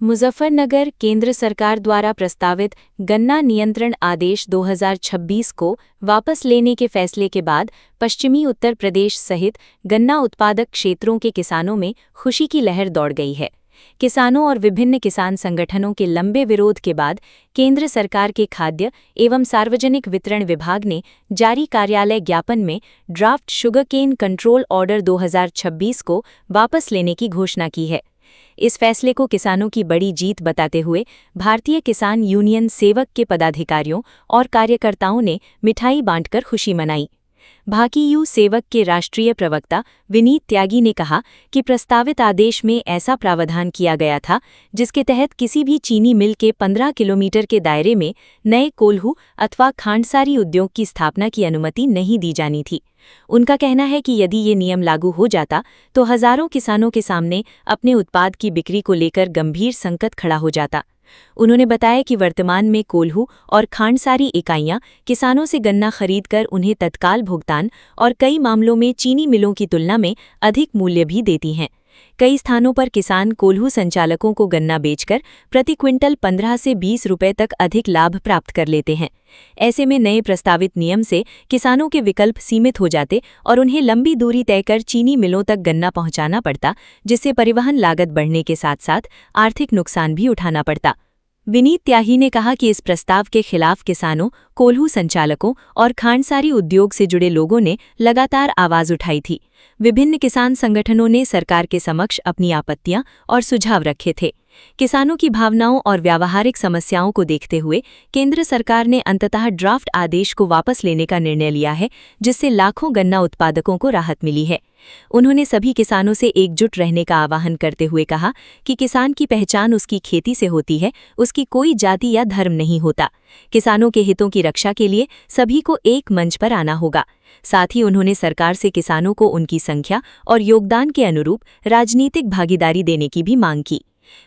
मुजफ्फरनगर केंद्र सरकार द्वारा प्रस्तावित गन्ना नियंत्रण आदेश 2026 को वापस लेने के फैसले के बाद पश्चिमी उत्तर प्रदेश सहित गन्ना उत्पादक क्षेत्रों के किसानों में खुशी की लहर दौड़ गई है। किसानों और विभिन्न किसान संगठनों के लंबे विरोध के बाद केंद्र सरकार के खाद्य एवं सार्वजनिक वितरण विभाग ने जारी कार्यालय ज्ञापन में ड्राफ्ट शुगरकेन कंट्रोल ऑर्डर 2026 को वापस लेने की घोषणा की है। इस फैसले को किसानों की बड़ी जीत बताते हुए भारतीय किसान यूनियन सेवक के पदाधिकारियों और कार्यकर्ताओं ने मिठाई बांटकर खुशी मनाई। भाकीयू सेवक के राष्ट्रीय प्रवक्ता विनीत त्यागी ने कहा कि प्रस्तावित आदेश में ऐसा प्रावधान किया गया था जिसके तहत किसी भी चीनी मिल के 15 किलोमीटर के दायरे में नए कोल्हू अथवा खांडसारी उद्योग की स्थापना की अनुमति नहीं दी जानी थी। उनका कहना है कि यदि ये नियम लागू हो जाता तो हजारों किसानों के सामने अपने उत्पाद की बिक्री को लेकर गंभीर संकट खड़ा हो जाता। उन्होंने बताया कि वर्तमान में कोल्हू और खांडसारी इकाइयां किसानों से गन्ना खरीदकर उन्हें तत्काल भुगतान और कई मामलों में चीनी मिलों की तुलना में अधिक मूल्य भी देती हैं। कई स्थानों पर किसान कोल्हू संचालकों को गन्ना बेचकर प्रति क्विंटल 15 से 20 रुपये तक अधिक लाभ प्राप्त कर लेते हैं। ऐसे में नए प्रस्तावित नियम से किसानों के विकल्प सीमित हो जाते और उन्हें लंबी दूरी तय कर चीनी मिलों तक गन्ना पहुंचाना पड़ता, जिससे परिवहन लागत बढ़ने के साथ साथ आर्थिक नुकसान भी उठाना पड़ता। विनीत त्यागी ने कहा कि इस प्रस्ताव के खिलाफ किसानों, कोल्हू संचालकों और खांडसारी उद्योग से जुड़े लोगों ने लगातार आवाज उठाई थी। विभिन्न किसान संगठनों ने सरकार के समक्ष अपनी आपत्तियां और सुझाव रखे थे। किसानों की भावनाओं और व्यावहारिक समस्याओं को देखते हुए केंद्र सरकार ने अंततः ड्राफ्ट आदेश को वापस लेने का निर्णय लिया है, जिससे लाखों गन्ना उत्पादकों को राहत मिली है। उन्होंने सभी किसानों से एकजुट रहने का आह्वान करते हुए कहा कि किसान की पहचान उसकी खेती से होती है, उसकी कोई जाति या धर्म नहीं होता। किसानों के हितों की रक्षा के लिए सभी को एक मंच पर आना होगा। साथ ही उन्होंने सरकार से किसानों को उनकी संख्या और योगदान के अनुरूप राजनीतिक भागीदारी देने की भी मांग की।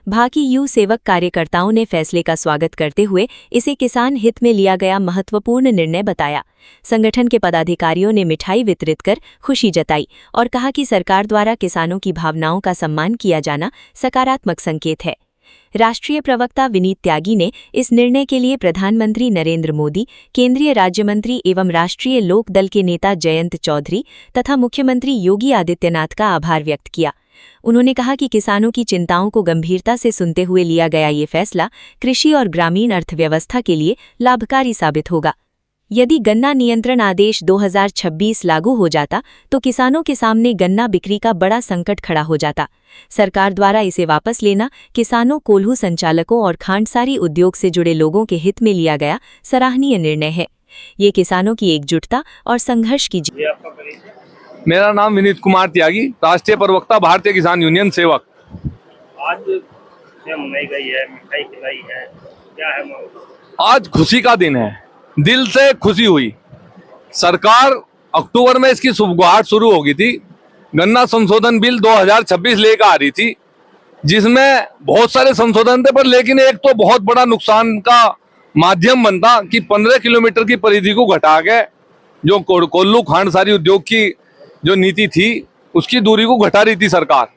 भाकीयू सेवक कार्यकर्ताओं ने फैसले का स्वागत करते हुए इसे किसान हित में लिया गया महत्वपूर्ण निर्णय बताया। संगठन के पदाधिकारियों ने मिठाई वितरित कर खुशी जताई और कहा कि सरकार द्वारा किसानों की भावनाओं का सम्मान किया जाना सकारात्मक संकेत है। राष्ट्रीय प्रवक्ता विनीत त्यागी ने इस निर्णय के लिए प्रधानमंत्री नरेंद्र मोदी, केंद्रीय राज्य मंत्री एवं राष्ट्रीय लोक दल के नेता जयंत चौधरी तथा मुख्यमंत्री योगी आदित्यनाथ का आभार व्यक्त किया। उन्होंने कहा कि किसानों की चिंताओं को गंभीरता से सुनते हुए लिया गया ये फैसला कृषि और ग्रामीण अर्थव्यवस्था के लिए लाभकारी साबित होगा। यदि गन्ना नियंत्रण आदेश 2026 लागू हो जाता तो किसानों के सामने गन्ना बिक्री का बड़ा संकट खड़ा हो जाता। सरकार द्वारा इसे वापस लेना किसानों, कोल्हू संचालकों और खांडसारी उद्योग से जुड़े लोगों के हित में लिया गया सराहनीय निर्णय है। ये किसानों की एकजुटता और संघर्ष की मेरा नाम विनीत कुमार त्यागी, राष्ट्रीय प्रवक्ता भारतीय किसान यूनियन सेवक। आज मनाई गई है, मिठाई खिलाई है, क्या है मामला? आज खुशी का दिन है, दिल से खुशी हुई। सरकार अक्टूबर में इसकी शुरुआत शुरू हो गई थी। गन्ना संशोधन बिल 2026 लेकर आ रही थी, जिसमें बहुत सारे संशोधन थे, पर लेकिन एक तो बहुत बड़ा नुकसान का माध्यम बनता कि 15 किलोमीटर की परिधि को घटा के जो कोल्हू खांडसारी उद्योग की जो नीति थी उसकी दूरी को घटा रही थी सरकार।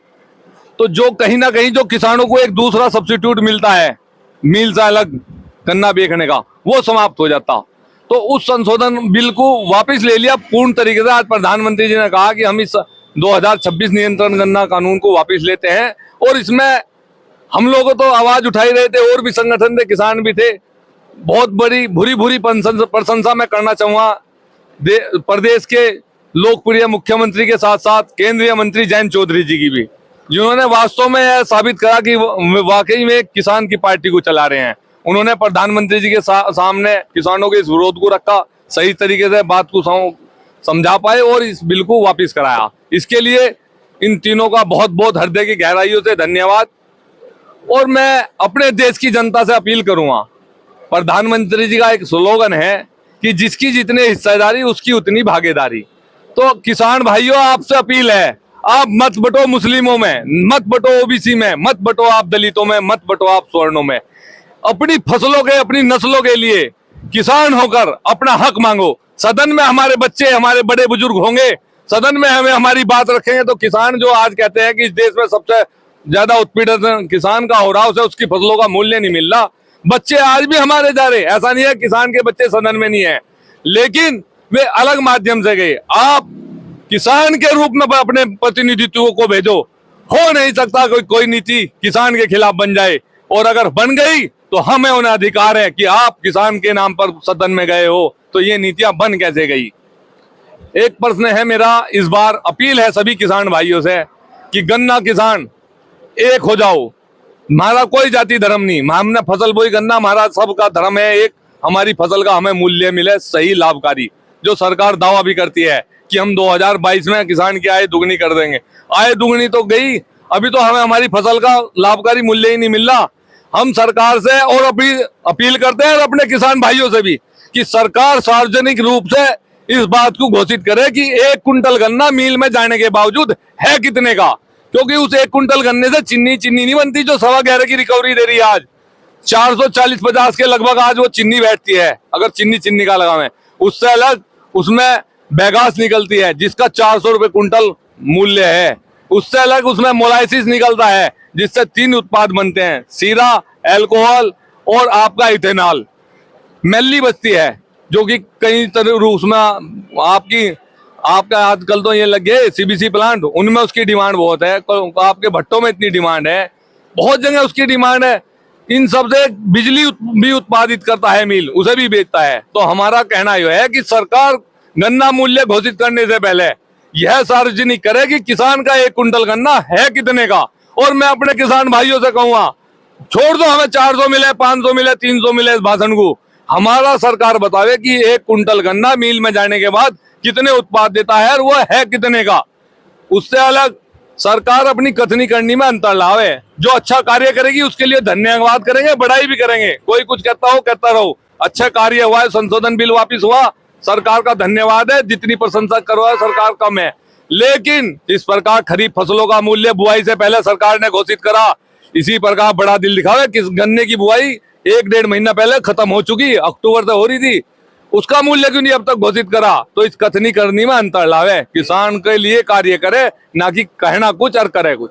तो जो कहीं ना कहीं जो किसानों को एक दूसरा सब्स्टिट्यूट मिलता है मील से अलग गन्ना बेचने का, वो समाप्त हो जाता। तो उस संशोधन बिल को वापस ले लिया पूर्ण तरीके से। आज प्रधानमंत्री जी ने कहा कि हम इस 2026 नियंत्रण गन्ना कानून को वापस लेते हैं, और इसमें हम लोग तो आवाज उठाई रहे थे, और भी संगठन थे, किसान भी थे। बहुत बड़ी भूरी प्रशंसा मैं करना चाहूँगा प्रदेश के लोकप्रिय मुख्यमंत्री के साथ साथ केंद्रीय मंत्री जयंत चौधरी जी की भी, जिन्होंने वास्तव में यह साबित करा कि वाकई में किसान की पार्टी को चला रहे हैं। उन्होंने प्रधानमंत्री जी के सामने किसानों के इस विरोध को रखा, सही तरीके से बात को समझा पाए और इस बिल को वापस कराया। इसके लिए इन तीनों का बहुत बहुत हृदय की गहराइयों से धन्यवाद। और मैं अपने देश की जनता से अपील करूंगा, प्रधानमंत्री जी का एक स्लोगन है कि जिसकी जितनी हिस्सेदारी उसकी उतनी भागीदारी। तो किसान भाइयों, आपसे अपील है, आप मत बटो मुस्लिमों में, मत बटो ओबीसी में, मत बटो आप दलितों में, मत बटो आप स्वर्णों में। अपनी फसलों के, अपनी नस्लों के लिए किसान होकर अपना हक मांगो। सदन में हमारे बच्चे, हमारे बड़े बुजुर्ग होंगे, सदन में हमें हमारी बात रखेंगे तो किसान जो आज कहते हैं कि इस देश में सबसे ज्यादा उत्पीड़न किसान का हो रहा, उसे उसकी फसलों का मूल्य नहीं मिल रहा। बच्चे आज भी हमारे जा रहे, ऐसा नहीं है किसान के बच्चे सदन में नहीं है, लेकिन वे अलग माध्यम से गए। आप किसान के रूप में अपने प्रतिनिधित्व को भेजो। हो नहीं सकता कोई नीति किसान के खिलाफ बन जाए, और अगर बन गई तो हमें उन्हें अधिकार है कि आप किसान के नाम पर सदन में गए हो तो ये नीतियां बन कैसे गई। एक प्रश्न है मेरा, इस बार अपील है सभी किसान भाइयों से कि गन्ना किसान एक हो जाओ। हमारा कोई जाति धर्म नहीं, हमने फसल बोई गन्ना, हमारा सबका धर्म है एक, हमारी फसल का हमें मूल्य मिले सही लाभकारी। जो सरकार दावा भी करती है कि हम 2022 में किसान की आय दुगनी कर देंगे, आय दुगनी तो गई, अभी तो हमें हमारी फसल का लाभकारी मूल्य ही नहीं मिल रहा। हम सरकार से और अपील करते हैं अपने किसान भाइयों से भी कि सरकार सार्वजनिक रूप से इस बात को घोषित करे कि 1 कुंटल गन्ना मिल में जाने के बावजूद है कितने का, क्योंकि उस 1 कुंटल गन्ने से चीनी नहीं बनती जो 11.25 की रिकवरी दे रही है। आज 440-50 के लगभग आज वो चीनी बैठती है, अगर चीनी का लगावे, उससे अलग उसमें बैगास निकलती है जिसका 400 रुपए कुंटल मूल्य है। उससे अलग उसमें मोलाइसिस निकलता है जिससे 3 उत्पाद बनते हैं, सीरा, एल्कोहल और आपका इथेनॉल। मैली बचती है जो कि कई तरह उसमें आपका आजकल तो ये लग गए सीबीसी प्लांट, उनमें उसकी डिमांड बहुत है, आपके भट्टों में इतनी डिमांड है, बहुत जगह उसकी डिमांड है। इन सब से बिजली भी उत्पादित करता है मिल, उसे भी बेचता है। तो हमारा कहना यह है कि सरकार गन्ना मूल्य घोषित करने से पहले यह सार्वजनिक करे कि किसान का 1 कुंटल गन्ना है कितने का। और मैं अपने किसान भाइयों से कहूंगा, छोड़ दो हमें 400 मिले, 500 मिले, 300 मिले इस भाषण को, हमारा सरकार बतावे कि 1 कुंटल गन्ना मिल में जाने के बाद कितने उत्पाद देता है और वह है कितने का। उससे अलग सरकार अपनी कथनी करनी में अंतर लावे। जो अच्छा कार्य करेगी उसके लिए धन्यवाद करेंगे, बड़ाई भी करेंगे। कोई कुछ कहता हो कहता रहो, अच्छा कार्य हुआ है, संशोधन बिल वापिस हुआ, सरकार का धन्यवाद है, जितनी प्रशंसा करो है सरकार कम है। लेकिन इस प्रकार खरीफ फसलों का मूल्य बुआई से पहले सरकार ने घोषित करा, इसी प्रकार बड़ा दिल दिखावे कि गन्ने की बुआई 1-1.5 महीना पहले खत्म हो चुकी, अक्टूबर से हो रही थी, उसका मूल्य क्यों नहीं अब तक घोषित करा। तो इस कथनी करनी में अंतर लावे, किसान के लिए कार्य करे, ना कि कहना कुछ और करे कुछ।